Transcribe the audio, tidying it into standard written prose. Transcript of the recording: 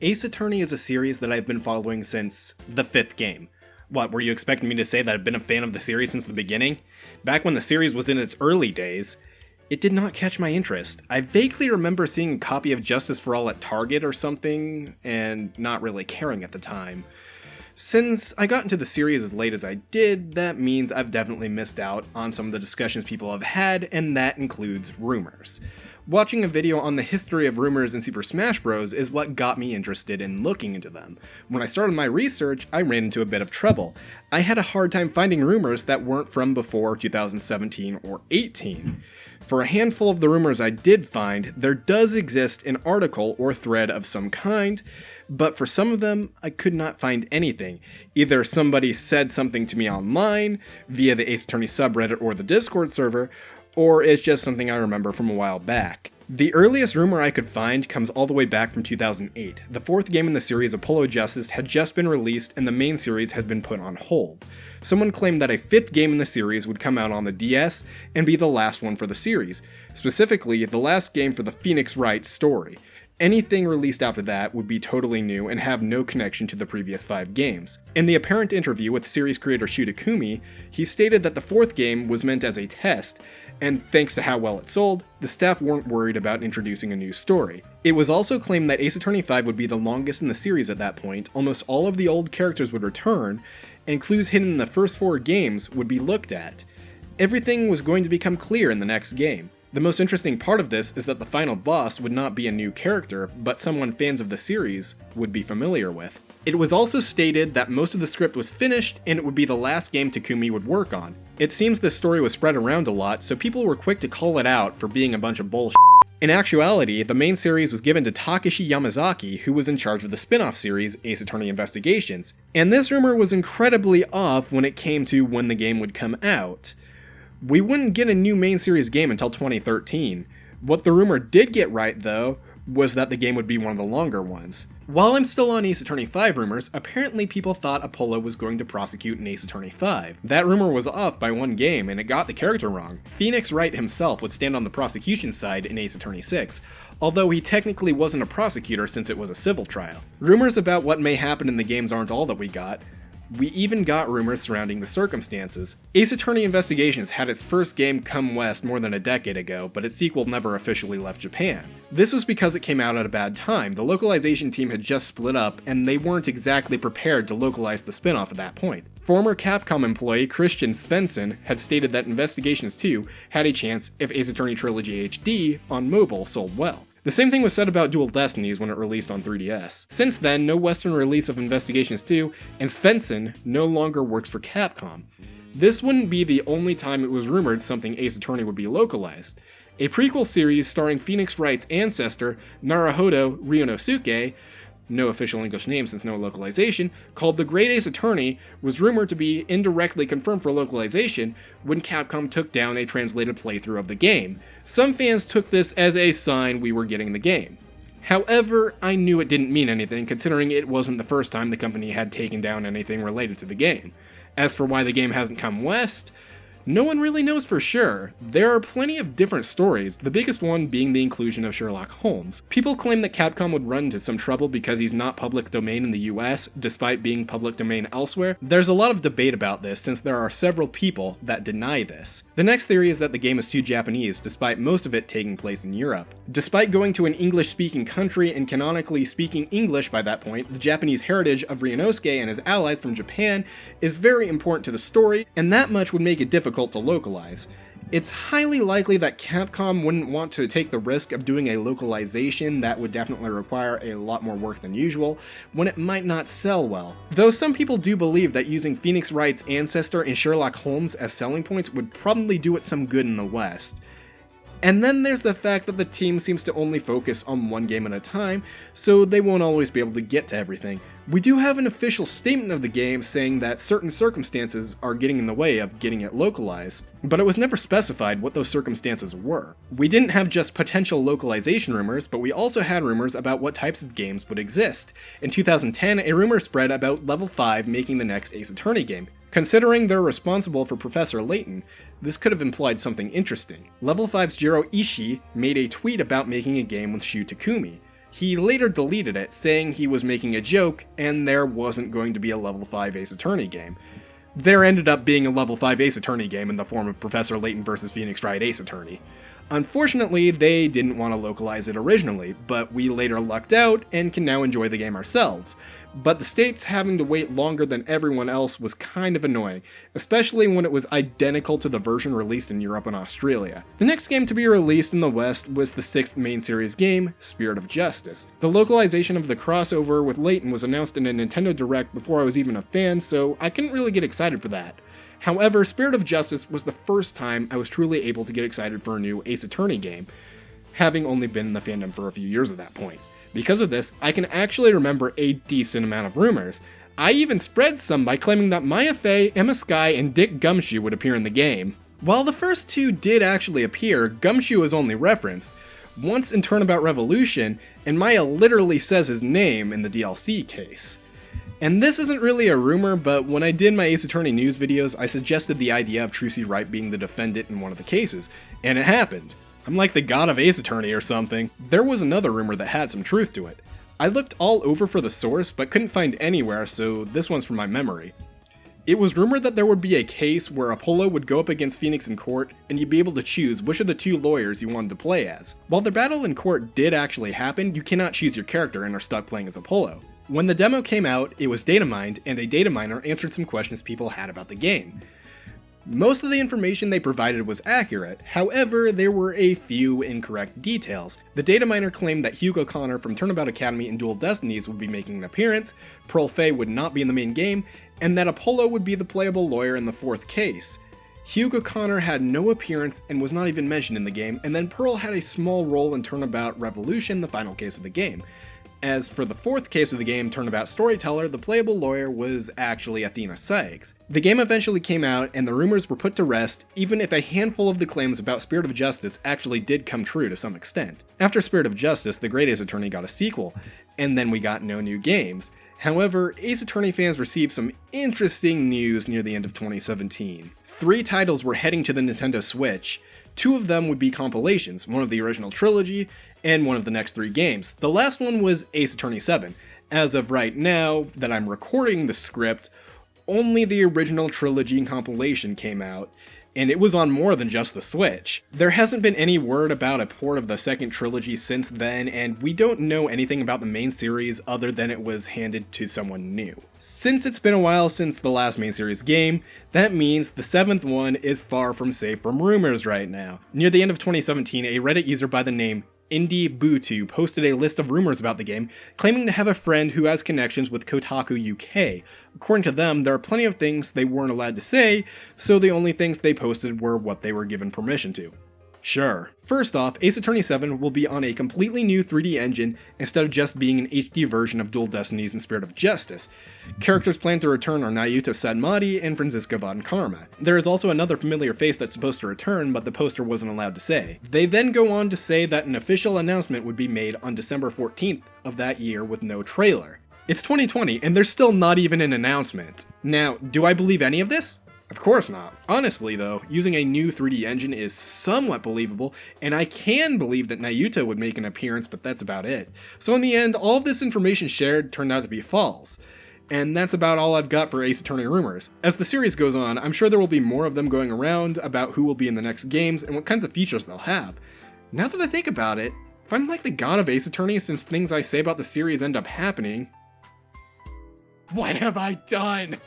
Ace Attorney is a series that I've been following since the 5th game. What, were you expecting me to say that I've been a fan of the series since the beginning? Back when the series was in its early days, it did not catch my interest. I vaguely remember seeing a copy of Justice for All at Target or something, and not really caring at the time. Since I got into the series as late as I did, that means I've definitely missed out on some of the discussions people have had, and that includes rumors. Watching a video on the history of rumors in Super Smash Bros. Is what got me interested in looking into them. When I started my research, I ran into a bit of trouble. I had a hard time finding rumors that weren't from before 2017 or 18. For a handful of the rumors I did find, there does exist an article or thread of some kind, but for some of them, I could not find anything. Either somebody said something to me online, via the Ace Attorney subreddit or the Discord server, or it's just something I remember from a while back. The earliest rumor I could find comes all the way back from 2008. The 4th game in the series, Apollo Justice, had just been released and the main series had been put on hold. Someone claimed that a 5th game in the series would come out on the DS and be the last one for the series, specifically the last game for the Phoenix Wright story. Anything released after that would be totally new and have no connection to the previous 5 games. In the apparent interview with series creator Shu Takumi, he stated that the 4th game was meant as a test, and thanks to how well it sold, the staff weren't worried about introducing a new story. It was also claimed that Ace Attorney 5 would be the longest in the series at that point, almost all of the old characters would return, and clues hidden in the first 4 games would be looked at. Everything was going to become clear in the next game. The most interesting part of this is that the final boss would not be a new character, but someone fans of the series would be familiar with. It was also stated that most of the script was finished and it would be the last game Takumi would work on. It seems this story was spread around a lot, so people were quick to call it out for being a bunch of bullshit. In actuality, the main series was given to Takashi Yamazaki, who was in charge of the spin-off series, Ace Attorney Investigations, and this rumor was incredibly off when it came to when the game would come out. We wouldn't get a new main series game until 2013. What the rumor did get right, though, was that the game would be one of the longer ones. While I'm still on Ace Attorney 5 rumors, apparently people thought Apollo was going to prosecute in Ace Attorney 5. That rumor was off by one game, and it got the character wrong. Phoenix Wright himself would stand on the prosecution side in Ace Attorney 6, although he technically wasn't a prosecutor since it was a civil trial. Rumors about what may happen in the games aren't all that we got. We even got rumors surrounding the circumstances. Ace Attorney Investigations had its first game come west more than a decade ago, but its sequel never officially left Japan. This was because it came out at a bad time. The localization team had just split up, and they weren't exactly prepared to localize the spin-off at that point. Former Capcom employee Christian Svensson had stated that Investigations 2 had a chance if Ace Attorney Trilogy HD on mobile sold well. The same thing was said about Dual Destinies when it released on 3DS. Since then, no Western release of Investigations 2, and Svensson no longer works for Capcom. This wouldn't be the only time it was rumored something Ace Attorney would be localized. A prequel series starring Phoenix Wright's ancestor, Naruhodou Ryuunosuke, no official English name since no localization, called The Great Ace Attorney, was rumored to be indirectly confirmed for localization when Capcom took down a translated playthrough of the game. Some fans took this as a sign we were getting the game. However, I knew it didn't mean anything considering it wasn't the first time the company had taken down anything related to the game. As for why the game hasn't come west, no one really knows for sure. There are plenty of different stories, the biggest one being the inclusion of Sherlock Holmes. People claim that Capcom would run into some trouble because he's not public domain in the US, despite being public domain elsewhere. There's a lot of debate about this since there are several people that deny this. The next theory is that the game is too Japanese, despite most of it taking place in Europe. Despite going to an English-speaking country and canonically speaking English by that point, the Japanese heritage of Ryuunosuke and his allies from Japan is very important to the story, and that much would make it difficult to localize. It's highly likely that Capcom wouldn't want to take the risk of doing a localization that would definitely require a lot more work than usual, when it might not sell well. Though some people do believe that using Phoenix Wright's ancestor and Sherlock Holmes as selling points would probably do it some good in the West. And then there's the fact that the team seems to only focus on one game at a time, so they won't always be able to get to everything. We do have an official statement of the game saying that certain circumstances are getting in the way of getting it localized, but it was never specified what those circumstances were. We didn't have just potential localization rumors, but we also had rumors about what types of games would exist. In 2010, a rumor spread about Level 5 making the next Ace Attorney game. Considering they're responsible for Professor Layton, this could have implied something interesting. Level 5's Jiro Ishii made a tweet about making a game with Shu Takumi. He later deleted it, saying he was making a joke and there wasn't going to be a level 5 Ace Attorney game. There ended up being a level 5 Ace Attorney game in the form of Professor Layton vs. Phoenix Wright Ace Attorney. Unfortunately, they didn't want to localize it originally, but we later lucked out and can now enjoy the game ourselves. But the states having to wait longer than everyone else was kind of annoying, especially when it was identical to the version released in Europe and Australia. The next game to be released in the West was the 6th main series game, Spirit of Justice. The localization of the crossover with Layton was announced in a Nintendo Direct before I was even a fan, so I couldn't really get excited for that. However, Spirit of Justice was the first time I was truly able to get excited for a new Ace Attorney game, having only been in the fandom for a few years at that point. Because of this, I can actually remember a decent amount of rumors. I even spread some by claiming that Maya Fey, Emma Sky, and Dick Gumshoe would appear in the game. While the first two did actually appear, Gumshoe is only referenced once in Turnabout Revolution, and Maya literally says his name in the DLC case. And this isn't really a rumor, but when I did my Ace Attorney news videos, I suggested the idea of Trucy Wright being the defendant in one of the cases, and it happened. I'm like the god of Ace Attorney or something. There was another rumor that had some truth to it. I looked all over for the source, but couldn't find anywhere, so this one's from my memory. It was rumored that there would be a case where Apollo would go up against Phoenix in court, and you'd be able to choose which of the two lawyers you wanted to play as. While their battle in court did actually happen, you cannot choose your character and are stuck playing as Apollo. When the demo came out, it was data mined, and a data miner answered some questions people had about the game. Most of the information they provided was accurate, however, there were a few incorrect details. The data miner claimed that Hugo Conor from Turnabout Academy and Dual Destinies would be making an appearance, Pearl Fey would not be in the main game, and that Apollo would be the playable lawyer in the 4th case. Hugo Conor had no appearance and was not even mentioned in the game, and then Pearl had a small role in Turnabout Revolution, the final case of the game. As for the 4th case of the game, Turnabout Storyteller, the playable lawyer was actually Athena Sykes. The game eventually came out and the rumors were put to rest, even if a handful of the claims about Spirit of Justice actually did come true to some extent. After Spirit of Justice, the Great Ace Attorney got a sequel, and then we got no new games. However, Ace Attorney fans received some interesting news near the end of 2017. 3 titles were heading to the Nintendo Switch. 2 of them would be compilations, one of the original trilogy, and one of the next 3 games. The last one was Ace Attorney 7. As of right now, that I'm recording the script, only the original trilogy and compilation came out, and it was on more than just the Switch. There hasn't been any word about a port of the second trilogy since then, and we don't know anything about the main series other than it was handed to someone new. Since it's been a while since the last main series game, that means the 7th one is far from safe from rumors right now. Near the end of 2017, a Reddit user by the name Indie Bootu posted a list of rumors about the game, claiming to have a friend who has connections with Kotaku UK. According to them, there are plenty of things they weren't allowed to say, so the only things they posted were what they were given permission to. Sure. First off, Ace Attorney 7 will be on a completely new 3D engine instead of just being an HD version of Dual Destinies and Spirit of Justice. Characters planned to return are Nayuta Sadmati and Franziska von Karma. There is also another familiar face that's supposed to return, but the poster wasn't allowed to say. They then go on to say that an official announcement would be made on December 14th of that year with no trailer. It's 2020 and there's still not even an announcement. Now, do I believe any of this? Of course not. Honestly though, using a new 3D engine is somewhat believable, and I can believe that Nayuta would make an appearance, but that's about it. So in the end, all of this information shared turned out to be false. And that's about all I've got for Ace Attorney rumors. As the series goes on, I'm sure there will be more of them going around about who will be in the next games and what kinds of features they'll have. Now that I think about it, if I'm like the god of Ace Attorney since things I say about the series end up happening, what have I done?